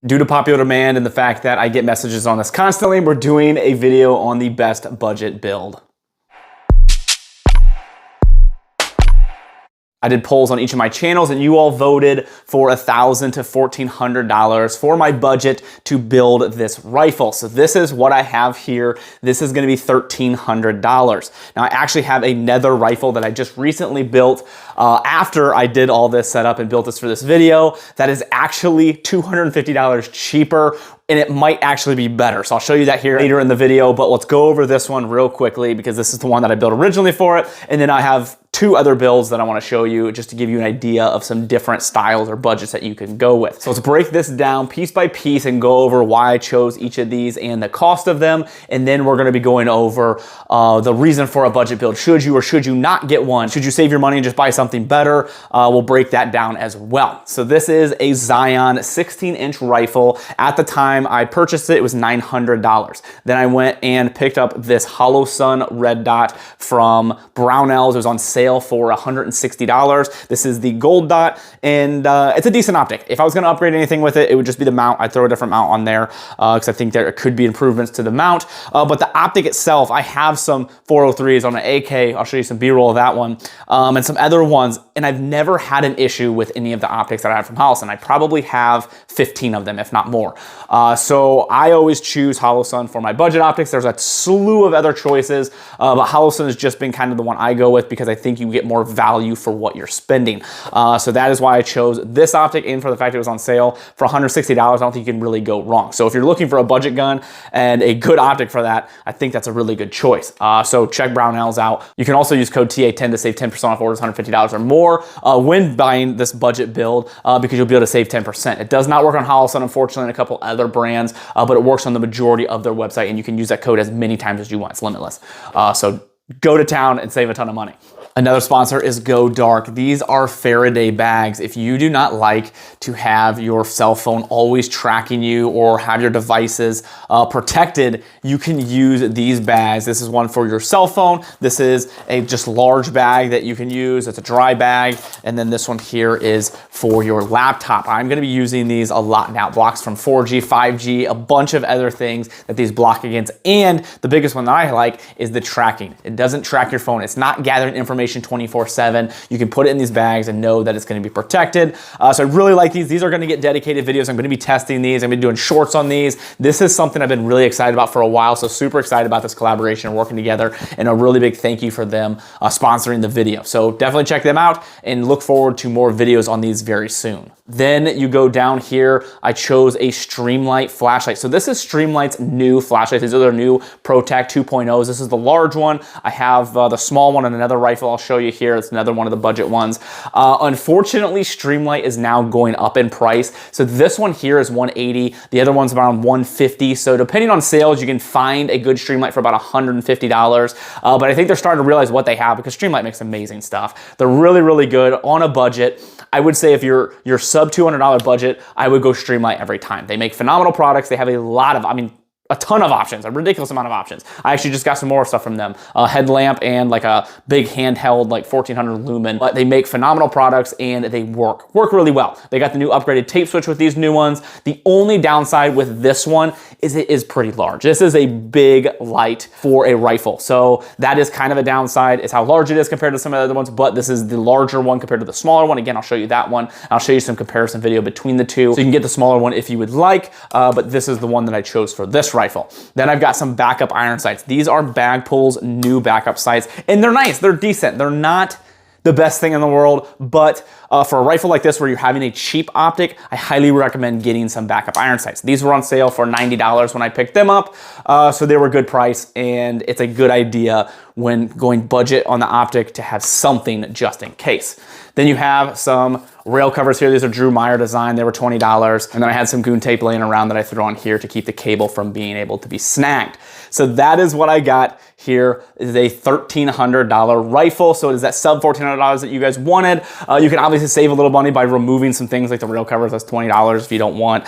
Due to popular demand and the fact that I get messages on this constantly, we're doing a video on the best budget build. I did polls on each of my channels and you all voted for $1,000 to $1,400 for my budget to build this rifle. So this is what I have here. This is gonna be $1,300. Now I actually have a nether rifle that I just recently built after I did all this setup and built this for this video. That is actually $250 cheaper, and it might actually be better. So I'll show you that here later in the video, but let's go over this one real quickly because this is the one that I built originally for it. And then I have two other builds that I wanna show you just to give you an idea of some different styles or budgets that you can go with. So let's break this down piece by piece and go over why I chose each of these and the cost of them. And then we're gonna be going over the reason for a budget build. Should you or should you not get one? Should you save your money and just buy something better? We'll break that down as well. So this is a Zion 16-inch rifle. At the time I purchased it, it was $900. Then I went and picked up this Hollow Sun red dot from Brownells. It was on sale for $160. This is the gold dot, and it's a decent optic. If I was gonna upgrade anything with it, it would just be the mount. I'd throw a different mount on there because I think there could be improvements to the mount. But the optic itself, I have some 403s on an AK. I'll show you some B-roll of that one, and some other ones, and I've never had an issue with any of the optics that I have from Holosun. I probably have 15 of them, if not more. So I always choose Holosun for my budget optics. There's a slew of other choices, but Holosun has just been kind of the one I go with because I think you get more value for what you're spending. So that is why I chose this optic, and for the fact it was on sale for $160, I don't think you can really go wrong. So if you're looking for a budget gun and a good optic for that, I think that's a really good choice. So check Brownells out. You can also use code TA10 to save 10% off orders $150 or more when buying this budget build because you'll be able to save 10%. It does not work on Holosun, unfortunately, and a couple other brands, but it works on the majority of their website, and you can use that code as many times as you want. It's limitless. So go to town and save a ton of money. Another sponsor is Go Dark. These are Faraday bags. If you do not like to have your cell phone always tracking you or have your devices protected, you can use these bags. This is one for your cell phone. This is a just large bag that you can use. It's a dry bag. And then this one here is for your laptop. I'm gonna be using these a lot now. Blocks from 4G, 5G, a bunch of other things that these block against. And the biggest one that I like is the tracking. It doesn't track your phone. It's not gathering information 24/7. You can put it in these bags and know that it's going to be protected. So I really like these. These are going to get dedicated videos. I'm going to be testing these. I'm going to be doing shorts on these. This is something I've been really excited about for a while. So super excited about this collaboration and working together. And a really big thank you for them sponsoring the video. So definitely check them out and look forward to more videos on these very soon. Then you go down here, I chose a Streamlight flashlight. So this is Streamlight's new flashlight. These are their new ProTac 2.0s. This is the large one. I have the small one and another rifle I'll show you here. It's another one of the budget ones. Unfortunately, Streamlight is now going up in price. So this one here is $180. The other one's around $150. So depending on sales, you can find a good Streamlight for about $150. But I think they're starting to realize what they have because Streamlight makes amazing stuff. They're really, really good on a budget. I would say if you're sub $200 budget, I would go Streamlight every time. They make phenomenal products. They have a lot of, a ton of options, a ridiculous amount of options. I actually just got some more stuff from them. A headlamp and like a big handheld, like 1400 lumen. But they make phenomenal products and they work really well. They got the new upgraded tape switch with these new ones. The only downside with this one is it is pretty large. This is a big light for a rifle. So that is kind of a downside. It's how large it is compared to some of the other ones, but this is the larger one compared to the smaller one. Again, I'll show you that one. I'll show you some comparison video between the two. So you can get the smaller one if you would like, but this is the one that I chose for this rifle. Then I've got some backup iron sights. These are Bagpool's new backup sights, and they're nice, they're decent. They're not the best thing in the world, but for a rifle like this where you're having a cheap optic, I highly recommend getting some backup iron sights. These were on sale for $90 when I picked them up, so they were a good price, and it's a good idea when going budget on the optic to have something just in case. Then you have some rail covers here. These are Drew Meyer design. They were $20. And then I had some goon tape laying around that I threw on here to keep the cable from being able to be snagged. So that is what I got here. It is a $1,300 rifle. So it is that sub $1,400 that you guys wanted. You can obviously save a little money by removing some things like the rail covers. That's $20 if you don't want.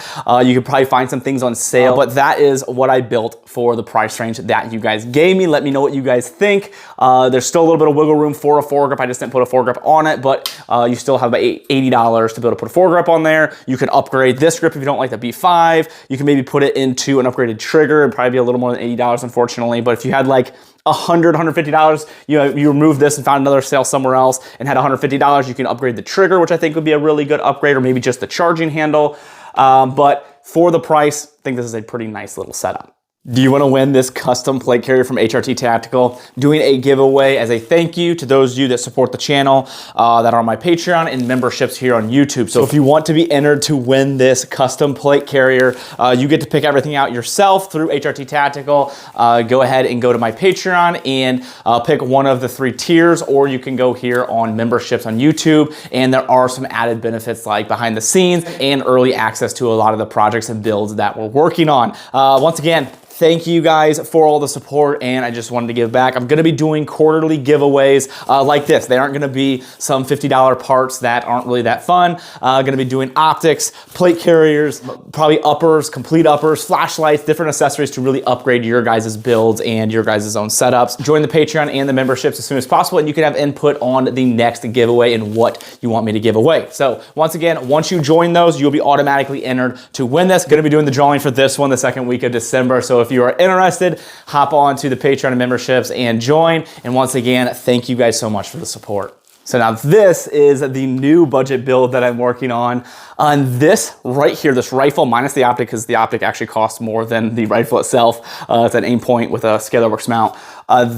You could probably find some things on sale, but that is what I built for the price range that you guys gave me. Let me know what you guys think. There's still a little bit of wiggle room for a foregrip. I just didn't put a foregrip on it, but you still have about 80 $80 to be able to put a foregrip on there. You can upgrade this grip if you don't like the B5. You can maybe put it into an upgraded trigger. It'd probably be a little more than $80, unfortunately. But if you had like $100, $150, you remove this and found another sale somewhere else and had $150, you can upgrade the trigger, which I think would be a really good upgrade, or maybe just the charging handle. But for the price, I think this is a pretty nice little setup. Do you want to win this custom plate carrier from HRT Tactical? Doing a giveaway as a thank you to those of you that support the channel that are on my Patreon and memberships here on YouTube. So if you want to be entered to win this custom plate carrier, you get to pick everything out yourself through HRT Tactical. Go ahead and go to my Patreon and pick one of the 3 tiers, or you can go here on memberships on YouTube. And there are some added benefits like behind the scenes and early access to a lot of the projects and builds that we're working on. Once again, thank you guys for all the support, and I just wanted to give back. I'm gonna be doing quarterly giveaways like this. They aren't gonna be some $50 parts that aren't really that fun. Gonna be doing optics, plate carriers, probably uppers, complete uppers, flashlights, different accessories to really upgrade your guys' builds and your guys' own setups. Join the Patreon and the memberships as soon as possible, and you can have input on the next giveaway and what you want me to give away. So once again, once you join those, you'll be automatically entered to win this. Gonna be doing the drawing for this one the second week of December. So if you are interested, hop on to the Patreon and memberships and join. And once again, thank you guys so much for the support. So now this is the new budget build that I'm working on. On this right here, this rifle minus the optic, because the optic actually costs more than the rifle itself. It's an aim point with a Scalarworks mount.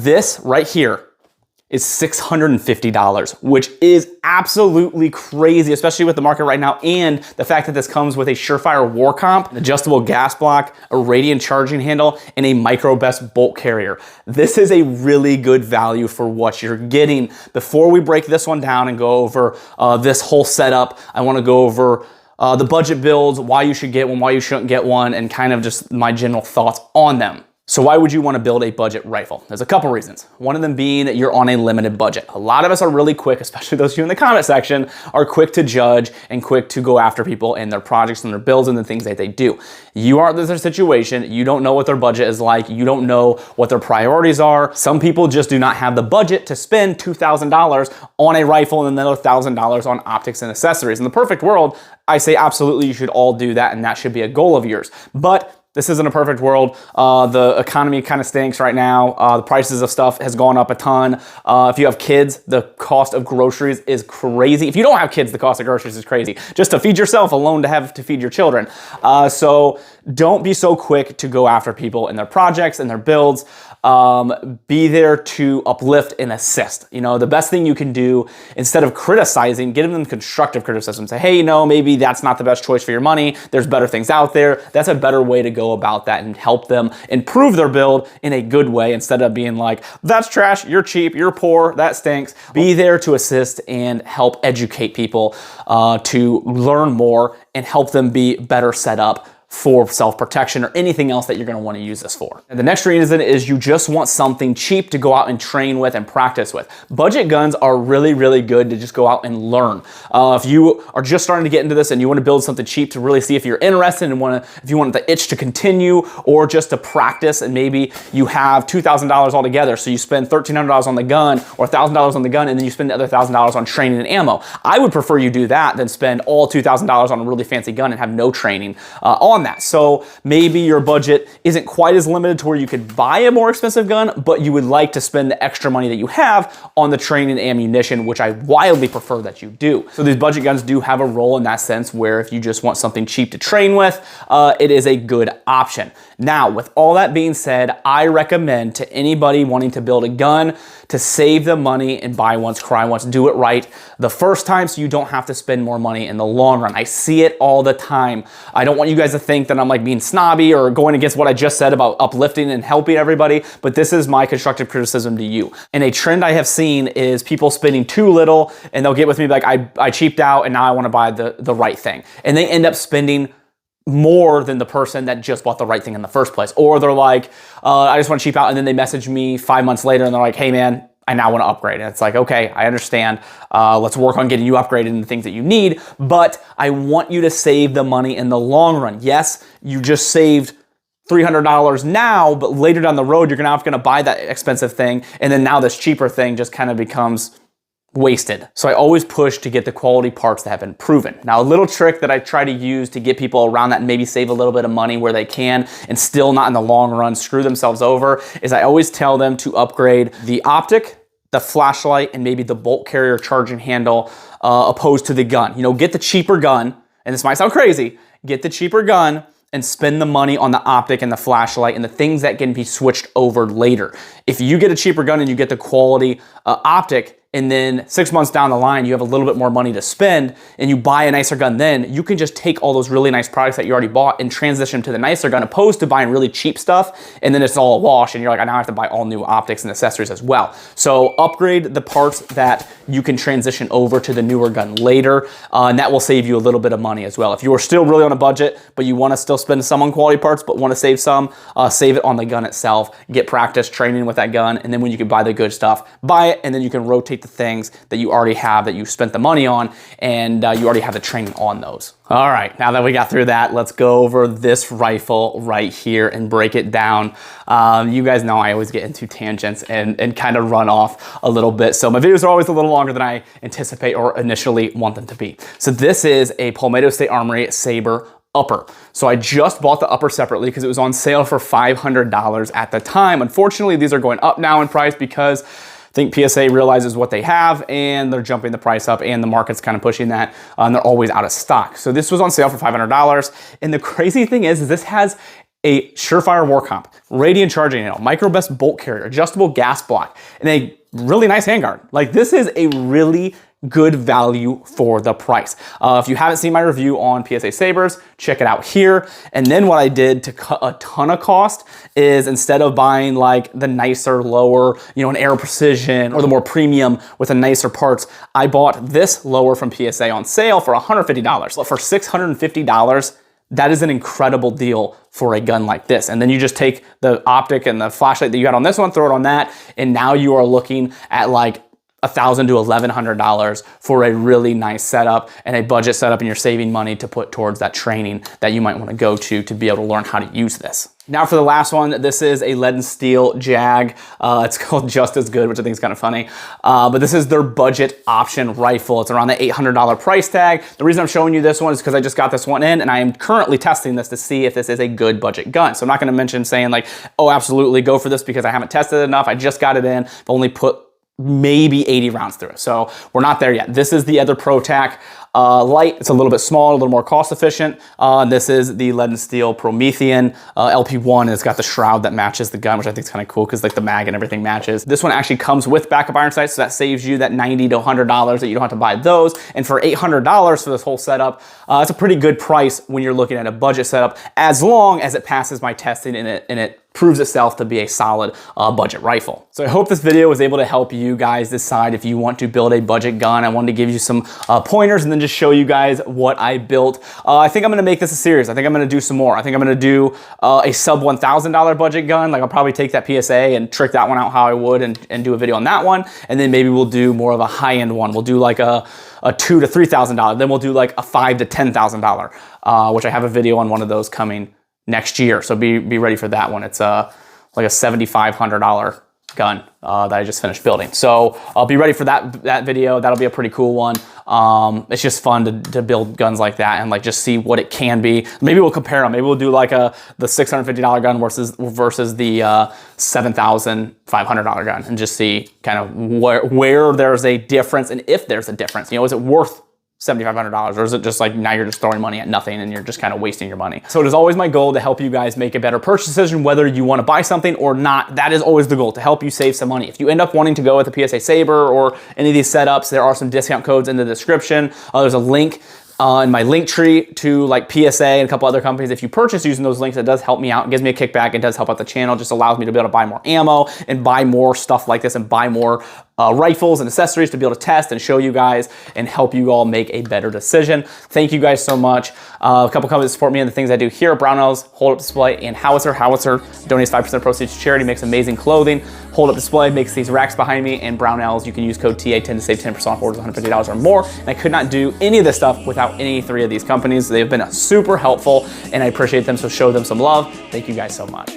This right here is $650, which is absolutely crazy, especially with the market right now, and the fact that this comes with a Surefire War Comp, an adjustable gas block, a radiant charging handle, and a micro-best bolt carrier. This is a really good value for what you're getting. Before we break this one down and go over this whole setup, I wanna go over the budget builds, why you should get one, why you shouldn't get one, and kind of just my general thoughts on them. So why would you want to build a budget rifle? There's a couple reasons. One of them being that you're on a limited budget. A lot of us are really quick, especially those of you in the comment section, are quick to judge and quick to go after people and their projects and their builds and the things that they do. You are in their situation, you don't know what their budget is like, you don't know what their priorities are. Some people just do not have the budget to spend $2,000 on a rifle and another $1,000 on optics and accessories. In the perfect world, I say absolutely you should all do that, and that should be a goal of yours. But this isn't a perfect world. The economy kind of stinks right now. The prices of stuff has gone up a ton. If you have kids, the cost of groceries is crazy. If you don't have kids, the cost of groceries is crazy. Just to feed yourself alone to have to feed your children. So don't be so quick to go after people and their projects and their builds. Be there to uplift and assist. You know, the best thing you can do, instead of criticizing, give them constructive criticism. Say, hey, maybe that's not the best choice for your money. There's better things out there. That's a better way to go about that and help them improve their build in a good way, instead of being like, that's trash, you're cheap, you're poor, that stinks. Be there to assist and help educate people to learn more and help them be better set up for self-protection or anything else that you're gonna wanna use this for. And the next reason is you just want something cheap to go out and train with and practice with. Budget guns are really, really good to just go out and learn. If you are just starting to get into this and you wanna build something cheap to really see if you're interested and if you want the itch to continue or just to practice, and maybe you have $2,000 altogether, so you spend $1,300 on the gun or $1,000 on the gun, and then you spend the other $1,000 on training and ammo. I would prefer you do that than spend all $2,000 on a really fancy gun and have no training on that. So maybe your budget isn't quite as limited to where you could buy a more expensive gun, but you would like to spend the extra money that you have on the training and ammunition, which I wildly prefer that you do. So these budget guns do have a role in that sense, where if you just want something cheap to train with, it is a good option. Now, with all that being said, I recommend to anybody wanting to build a gun to save the money and buy once, cry once, do it right the first time so you don't have to spend more money in the long run. I see it all the time. I don't want you guys to think that I'm like being snobby or going against what I just said about uplifting and helping everybody, but this is my constructive criticism to you. And a trend I have seen is people spending too little, and they'll get with me like, I cheaped out and now I want to buy the right thing. And they end up spending more than the person that just bought the right thing in the first place. Or they're like, I just want to cheap out, and then they message me 5 months later and they're like, hey man, I now want to upgrade. And it's like, okay, I understand. Let's work on getting you upgraded in the things that you need, but I want you to save the money in the long run. Yes, you just saved $300 now, but later down the road, you're not going to buy that expensive thing. And then now this cheaper thing just kind of becomes wasted. So I always push to get the quality parts that have been proven. Now, a little trick that I try to use to get people around that and maybe save a little bit of money where they can and still not in the long run screw themselves over is I always tell them to upgrade the optic, the flashlight, and maybe the bolt carrier charging handle opposed to the gun. You know, get the cheaper gun, and this might sound crazy, get the cheaper gun and spend the money on the optic and the flashlight and the things that can be switched over later. If you get a cheaper gun and you get the quality optic, and then 6 months down the line, you have a little bit more money to spend and you buy a nicer gun, then you can just take all those really nice products that you already bought and transition to the nicer gun, opposed to buying really cheap stuff and then it's all a wash and you're like, I now have to buy all new optics and accessories as well. So upgrade the parts that you can transition over to the newer gun later, and that will save you a little bit of money as well. If you are still really on a budget, but you wanna still spend some on quality parts, but wanna save some, save it on the gun itself, get practice training with that gun, and then when you can buy the good stuff, buy it, and then you can rotate the things that you already have that you spent the money on, and you already have the training on those. All right, now that we got through that, let's go over this rifle right here and break it down. You guys know I always get into tangents and kind of run off a little bit, so my videos are always a little longer than I anticipate or initially want them to be. So this is a Palmetto State Armory Saber upper. So I just bought the upper separately because it was on sale for $500 at the time. Unfortunately, these are going up now in price because I think PSA realizes what they have and they're jumping the price up, and the market's kind of pushing that, and they're always out of stock. So this was on sale for $500. And the crazy thing is this has a Surefire war comp, radiant charging handle, micro-best bolt carrier, adjustable gas block, and a really nice handguard. Like, this is a really good value for the price. If you haven't seen my review on PSA Sabers, check it out here. And then what I did to cut a ton of cost is, instead of buying like the nicer, lower, you know, an Aero Precision or the more premium with the nicer parts, I bought this lower from PSA on sale for $150. For $650, that is an incredible deal for a gun like this. And then you just take the optic and the flashlight that you had on this one, throw it on that, and now you are looking at like $1,000 to $1,100 for a really nice setup and a budget setup, and you're saving money to put towards that training that you might want to go to be able to learn how to use this. Now for the last one, this is a lead and steel Jag. It's called Just As Good, which I think is kind of funny. But this is their budget option rifle. It's around the $800 price tag. The reason I'm showing you this one is because I just got this one in and I am currently testing this to see if this is a good budget gun. So I'm not going to mention saying like, oh, absolutely go for this, because I haven't tested it enough. I just got it in. I've only put maybe 80 rounds through it. So we're not there yet. This is the other ProTac light. It's a little bit smaller, a little more cost efficient. This is the lead and steel Promethean LP1. It's got the shroud that matches the gun, which I think is kind of cool because like the mag and everything matches. This one actually comes with backup iron sights, so that saves you that $90 to $100 that you don't have to buy those. And for $800 for this whole setup, it's a pretty good price when you're looking at a budget setup, as long as it passes my testing and it proves itself to be a solid budget rifle. So I hope this video was able to help you guys decide if you want to build a budget gun. I wanted to give you some pointers and then just show you guys what I built. I think I'm gonna make this a series. I think I'm gonna do some more. I think I'm gonna do a sub $1,000 budget gun. Like, I'll probably take that PSA and trick that one out how I would and do a video on that one. And then maybe we'll do more of a high-end one. We'll do like a $2,000 to $3,000. Then we'll do like a $5,000 to $10,000, which I have a video on one of those coming next year. So be ready for that one. It's like a $7,500 gun that I just finished building. So I'll be ready for that video. That'll be a pretty cool one. It's just fun to build guns like that and like just see what it can be. Maybe we'll compare them. Maybe we'll do like the $650 gun versus the $7,500 gun, and just see kind of where there's a difference, and if there's a difference. You know, is it worth $7,500, or is it just like now you're just throwing money at nothing and you're just kind of wasting your money? So it is always my goal to help you guys make a better purchase decision, whether you want to buy something or not. That is always the goal, to help you save some money. If you end up wanting to go with a PSA Saber or any of these setups, there are some discount codes in the description. There's a link in my link tree to like PSA and a couple other companies. If you purchase using those links, it does help me out. It gives me a kickback. It does help out the channel. It just allows me to be able to buy more ammo and buy more stuff like this and buy more rifles and accessories to be able to test and show you guys and help you all make a better decision. Thank you guys so much. A couple companies support me in the things I do here: Brownells, Hold Up Display, and Howitzer. Howitzer donates 5% of proceeds to charity, makes amazing clothing. Hold Up Display makes these racks behind me, and Brownells, you can use code TA10 to save 10% off orders $150 or more. And I could not do any of this stuff without any three of these companies. They have been super helpful and I appreciate them, so show them some love. Thank you guys so much.